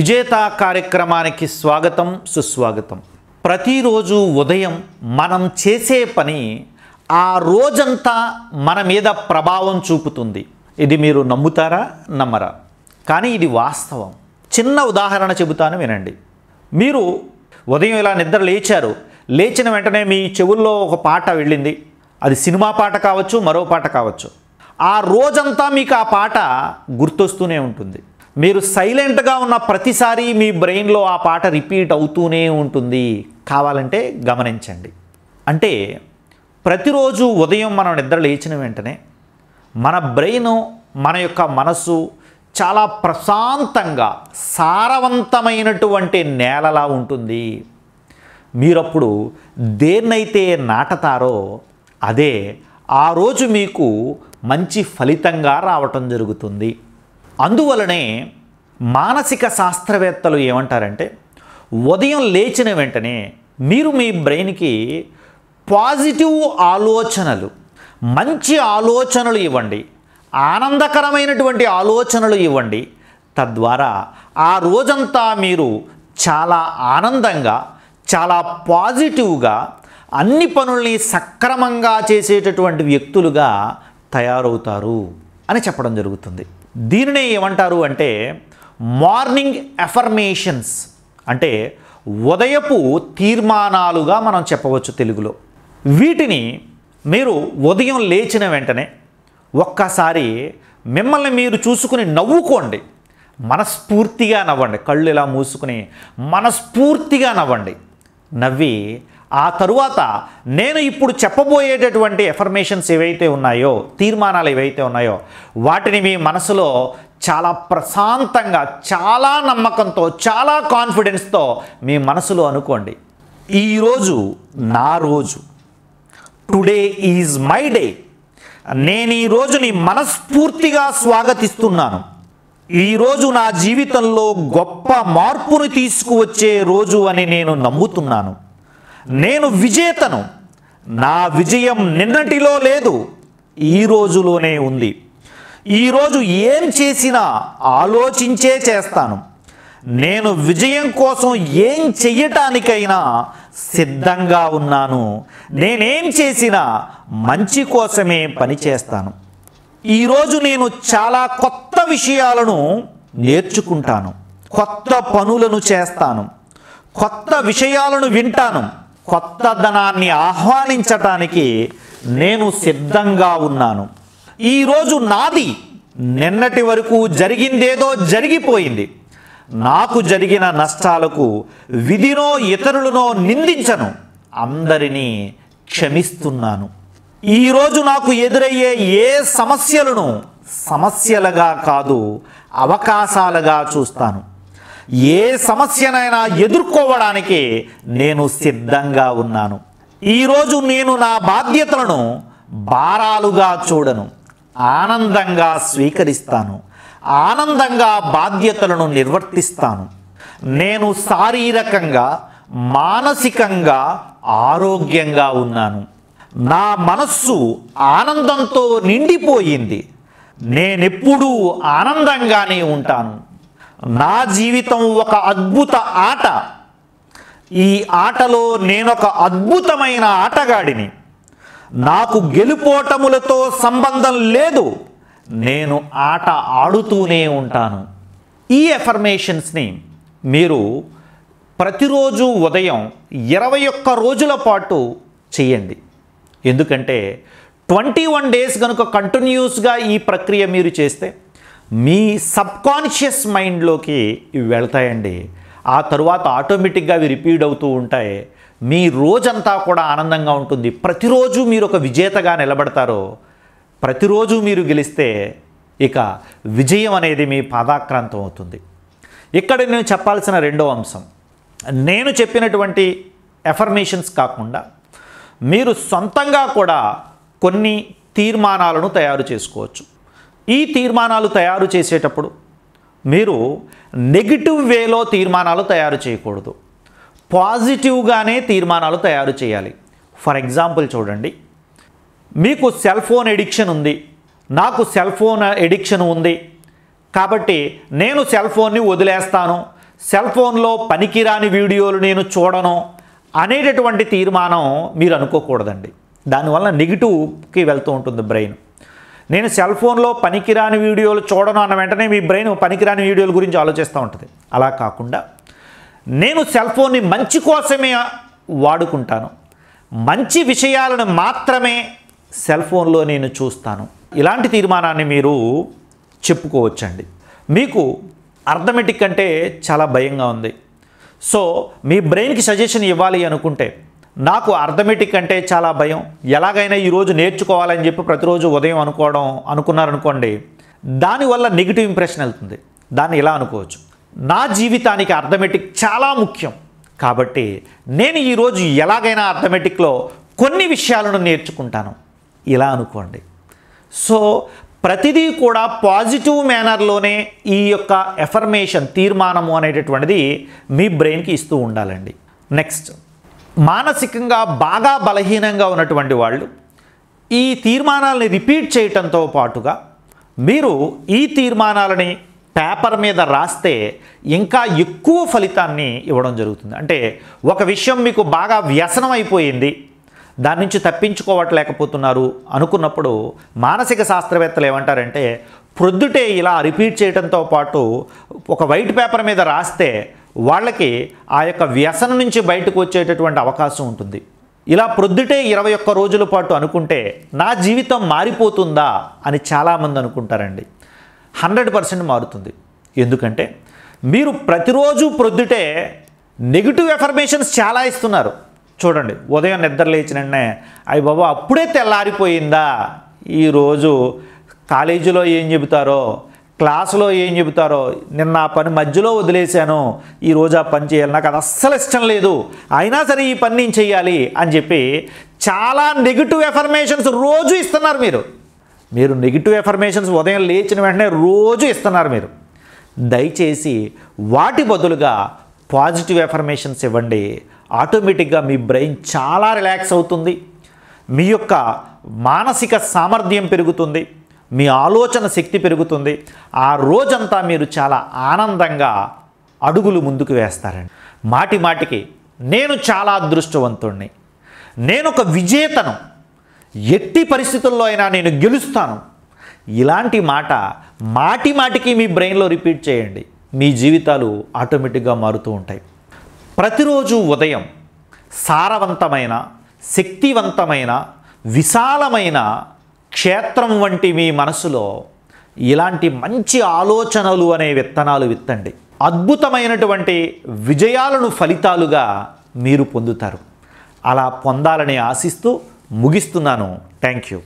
విజేత కార్యక్రమానికి స్వాగతం సుస్వాగతం. ప్రతిరోజు ఉదయం మనం చేసే పని ఆ రోజంతా మన మీద ప్రభావం చూపుతుంది. ఇది మీరు నమ్ముతారా నమ్మరా, కానీ ఇది వాస్తవం. చిన్న ఉదాహరణ చెబుతాను వినండి. మీరు ఉదయం ఇలా నిద్ర లేచారు, లేచిన వెంటనే మీ చెవుల్లో ఒక పాట వెళ్ళింది. అది సినిమా పాట కావచ్చు, మరో పాట కావచ్చు. ఆ రోజంతా మీకు ఆ పాట గుర్తొస్తూనే ఉంటుంది. మీరు సైలెంట్గా ఉన్న ప్రతిసారి మీ బ్రెయిన్లో ఆ పాట రిపీట్ అవుతూనే ఉంటుంది. కావాలంటే గమనించండి. అంటే ప్రతిరోజు ఉదయం మనం నిద్ర లేచిన వెంటనే మన బ్రెయిన్, మన యొక్క మనసు చాలా ప్రశాంతంగా సారవంతమైనటువంటి నేలలా ఉంటుంది. మీరప్పుడు దేన్నైతే నాటతారో అదే ఆ రోజు మీకు మంచి ఫలితంగా రావటం జరుగుతుంది. అందువలనే మానసిక శాస్త్రవేత్తలు ఏమంటారంటే, ఉదయం లేచిన వెంటనే మీరు మీ బ్రెయిన్కి పాజిటివ్ ఆలోచనలు, మంచి ఆలోచనలు ఇవ్వండి, ఆనందకరమైనటువంటి ఆలోచనలు ఇవ్వండి. తద్వారా ఆ రోజంతా మీరు చాలా ఆనందంగా, చాలా పాజిటివ్గా, అన్ని పనుల్ని సక్రమంగా చేసేటటువంటి వ్యక్తులుగా తయారవుతారు అని చెప్పడం జరుగుతుంది. దీనినే ఏమంటారు అంటే మార్నింగ్ ఎఫర్మేషన్స్, అంటే ఉదయపు తీర్మానాలుగా మనం చెప్పవచ్చు తెలుగులో. వీటిని మీరు ఉదయం లేచిన వెంటనే ఒక్కసారి మిమ్మల్ని మీరు చూసుకుని నవ్వుకోండి. మనస్ఫూర్తిగా నవ్వండి. కళ్ళు ఇలా మూసుకుని మనస్ఫూర్తిగా నవ్వండి. నవ్వి ఆ తరువాత నేను ఇప్పుడు చెప్పబోయేటటువంటి ఎఫర్మేషన్స్ ఏవైతే ఉన్నాయో, తీర్మానాలు ఏవైతే ఉన్నాయో, వాటిని మీ మనసులో చాలా ప్రశాంతంగా, చాలా నమ్మకంతో, చాలా కాన్ఫిడెన్స్తో మీ మనసులో అనుకోండి. ఈరోజు నా రోజు, టుడే ఈజ్ మై డే. నేను ఈ రోజుని మనస్ఫూర్తిగా స్వాగతిస్తున్నాను. ఈరోజు నా జీవితంలో గొప్ప మార్పును తీసుకువచ్చే రోజు అని నేను నమ్ముతున్నాను. నేను విజేతను. నా విజయం నిన్నటిలో లేదు, ఈ రోజులోనే ఉంది. ఈరోజు ఏం చేసినా ఆలోచించే చేస్తాను. నేను విజయం కోసం ఏం చెయ్యటానికైనా సిద్ధంగా ఉన్నాను. నేనేం చేసినా మంచి కోసమే పనిచేస్తాను. ఈరోజు నేను చాలా కొత్త విషయాలను నేర్చుకుంటాను, కొత్త పనులను చేస్తాను, కొత్త విషయాలను వింటాను. కొత్త ధనాన్ని ఆహ్వానించటానికి నేను సిద్ధంగా ఉన్నాను. ఈరోజు నాది. నిన్నటి వరకు జరిగిందేదో జరిగిపోయింది. నాకు జరిగిన నష్టాలకు విధినో ఇతరులనో నిందించను, అందరినీ క్షమిస్తున్నాను. ఈరోజు నాకు ఎదురయ్యే ఏ సమస్యలను సమస్యలుగా కాదు, అవకాశాలుగా చూస్తాను. ఏ సమస్యనైనా ఎదుర్కోవడానికి నేను సిద్ధంగా ఉన్నాను. ఈరోజు నేను నా బాధ్యతలను భారాలుగా చూడను, ఆనందంగా స్వీకరిస్తాను, ఆనందంగా బాధ్యతలను నిర్వర్తిస్తాను. నేను శారీరకంగా, మానసికంగా ఆరోగ్యంగా ఉన్నాను. నా మనస్సు ఆనందంతో నిండిపోయింది. నేనెప్పుడూ ఆనందంగానే ఉంటాను. నా జీవితం ఒక అద్భుత ఆట. ఈ ఆటలో నేనొక అద్భుతమైన ఆటగాడిని. నాకు గెలుపోటములతో సంబంధం లేదు. నేను ఆట ఆడుతూనే ఉంటాను. ఈ ఎఫర్మేషన్స్ని మీరు ప్రతిరోజు ఉదయం 21 రోజుల పాటు చేయండి. ఎందుకంటే 21 డేస్ కనుక కంటిన్యూస్గా ఈ ప్రక్రియ మీరు చేస్తే మీ సబ్కాన్షియస్ మైండ్లోకి ఇవి వెళ్తాయండి. ఆ తరువాత ఆటోమేటిక్గా అవి రిపీట్ అవుతూ ఉంటాయి. మీ రోజంతా కూడా ఆనందంగా ఉంటుంది. ప్రతిరోజు మీరు ఒక విజేతగా నిలబడతారో, ప్రతిరోజు మీరు గెలిస్తే ఇక విజయం అనేది మీ పాదాక్రాంతం అవుతుంది. ఇక్కడ నేను చెప్పాల్సిన రెండో అంశం, నేను చెప్పినటువంటి ఎఫర్మేషన్స్ కాకుండా మీరు సొంతంగా కూడా కొన్ని తీర్మానాలను తయారు చేసుకోవచ్చు. ఈ తీర్మానాలు తయారు చేసేటప్పుడు మీరు నెగిటివ్ వేలో తీర్మానాలు తయారు చేయకూడదు, పాజిటివ్గానే తీర్మానాలు తయారు చేయాలి. ఫర్ ఎగ్జాంపుల్ చూడండి, మీకు సెల్ ఫోన్ ఎడిక్షన్ ఉంది, నాకు సెల్ ఫోన్ ఎడిక్షన్ ఉంది, కాబట్టి నేను సెల్ ఫోన్ని వదిలేస్తాను, సెల్ ఫోన్లో పనికిరాని వీడియోలు నేను చూడను అనేటటువంటి తీర్మానం మీరు అనుకోకూడదండి. దానివల్ల నెగిటివ్కి వెళ్తూ ఉంటుంది బ్రెయిన్. నేను సెల్ ఫోన్లో పనికిరాని వీడియోలు చూడను అన్న వెంటనే మీ బ్రెయిన్ పనికిరాని వీడియోల గురించి ఆలోచిస్తూ ఉంటుంది. అలా కాకుండా నేను సెల్ ఫోన్ని మంచి కోసమే వాడుకుంటాను, మంచి విషయాలను మాత్రమే సెల్ ఫోన్లో నేను చూస్తాను, ఇలాంటి తీర్మానాన్ని మీరు చెప్పుకోవచ్చండి. మీకు అర్థమెటిక్ అంటే చాలా భయంగా ఉంది. సో మీ బ్రెయిన్కి సజెషన్ ఇవ్వాలి అనుకుంటే, నాకు అర్థమెటిక్ అంటే చాలా భయం, ఎలాగైనా ఈరోజు నేర్చుకోవాలని చెప్పి ప్రతిరోజు ఉదయం అనుకున్నారనుకోండి, దానివల్ల నెగిటివ్ ఇంప్రెషన్ వెళ్తుంది. దాన్ని ఇలా అనుకోవచ్చు, నా జీవితానికి అర్థమెటిక్ చాలా ముఖ్యం కాబట్టి నేను ఈరోజు ఎలాగైనా అర్థమెటిక్లో కొన్ని విషయాలను నేర్చుకుంటాను, ఇలా అనుకోండి. సో ప్రతిదీ కూడా పాజిటివ్ మేనర్లోనే ఈ యొక్క ఎఫర్మేషన్ తీర్మానము అనేటటువంటిది మీ బ్రెయిన్కి ఇస్తూ ఉండాలండి. నెక్స్ట్, మానసికంగా బాగా బలహీనంగా ఉన్నటువంటి వాళ్ళు ఈ తీర్మానాలని రిపీట్ చేయటంతో పాటుగా మీరు ఈ తీర్మానాలని పేపర్ మీద రాస్తే ఇంకా ఎక్కువ ఫలితాన్ని ఇవ్వడం జరుగుతుంది. అంటే ఒక విషయం మీకు బాగా వ్యసనం అయిపోయింది, దాని నుంచి తప్పించుకోవట్లేకపోతున్నారు అనుకున్నప్పుడు మానసిక శాస్త్రవేత్తలు ఏమంటారంటే, ప్రొద్దుటే ఇలా రిపీట్ చేయడంతో పాటు ఒక వైట్ పేపర్ మీద రాస్తే వాళ్ళకి ఆ యొక్క వ్యసనం నుంచి బయటకు వచ్చేటటువంటి అవకాశం ఉంటుంది. ఇలా ప్రొద్దుటే 21 రోజుల పాటు అనుకుంటే నా జీవితం మారిపోతుందా అని చాలామంది అనుకుంటారండి. 100% మారుతుంది. ఎందుకంటే మీరు ప్రతిరోజు ప్రొద్దుటే నెగిటివ్ ఎఫర్మేషన్స్ చాలా ఇస్తున్నారు. చూడండి, ఉదయం నిద్ర లేచిన వెంటనే అయ్య బాబా అప్పుడే తెల్లారిపోయిందా, ఈరోజు కాలేజీలో ఏం చెబుతారో, క్లాసులో ఏం చెబుతారో, నిన్న ఆ పని మధ్యలో వదిలేశాను, ఈరోజు ఆ పని చేయాలి, నాకు అది అస్సలు ఇష్టం లేదు, అయినా సరే ఈ పని నేను చేయాలి అని చెప్పి చాలా నెగిటివ్ ఎఫర్మేషన్స్ రోజు ఇస్తున్నారు. మీరు నెగిటివ్ ఎఫర్మేషన్స్ ఉదయం లేచిన వెంటనే రోజు ఇస్తున్నారు. మీరు దయచేసి వాటి బదులుగా పాజిటివ్ ఎఫర్మేషన్స్ ఇవ్వండి. ఆటోమేటిక్గా మీ బ్రెయిన్ చాలా రిలాక్స్ అవుతుంది, మీ యొక్క మానసిక సామర్థ్యం పెరుగుతుంది, మీ ఆలోచన శక్తి పెరుగుతుంది. ఆ రోజంతా మీరు చాలా ఆనందంగా అడుగులు ముందుకు వేస్తారండి. మాటి మాటికి నేను చాలా అదృష్టవంతుణ్ణి, నేను ఒక విజేతను, ఎట్టి పరిస్థితుల్లో అయినా నేను గెలుస్తాను, ఇలాంటి మాట మాటి మాటికి మీ బ్రెయిన్లో రిపీట్ చేయండి. మీ జీవితాలు ఆటోమేటిక్గా మారుతూ ఉంటాయి. ప్రతిరోజు ఉదయం సారవంతమైన, శక్తివంతమైన, విశాలమైన క్షేత్రం వంటి మీ మనసులో ఇలాంటి మంచి ఆలోచనలు అనే విత్తనాలు విత్తండి. అద్భుతమైనటువంటి విజయాలను ఫలితాలుగా మీరు పొందుతారు. అలా పొందాలని ఆశిస్తూ ముగిస్తున్నాను. Thank you.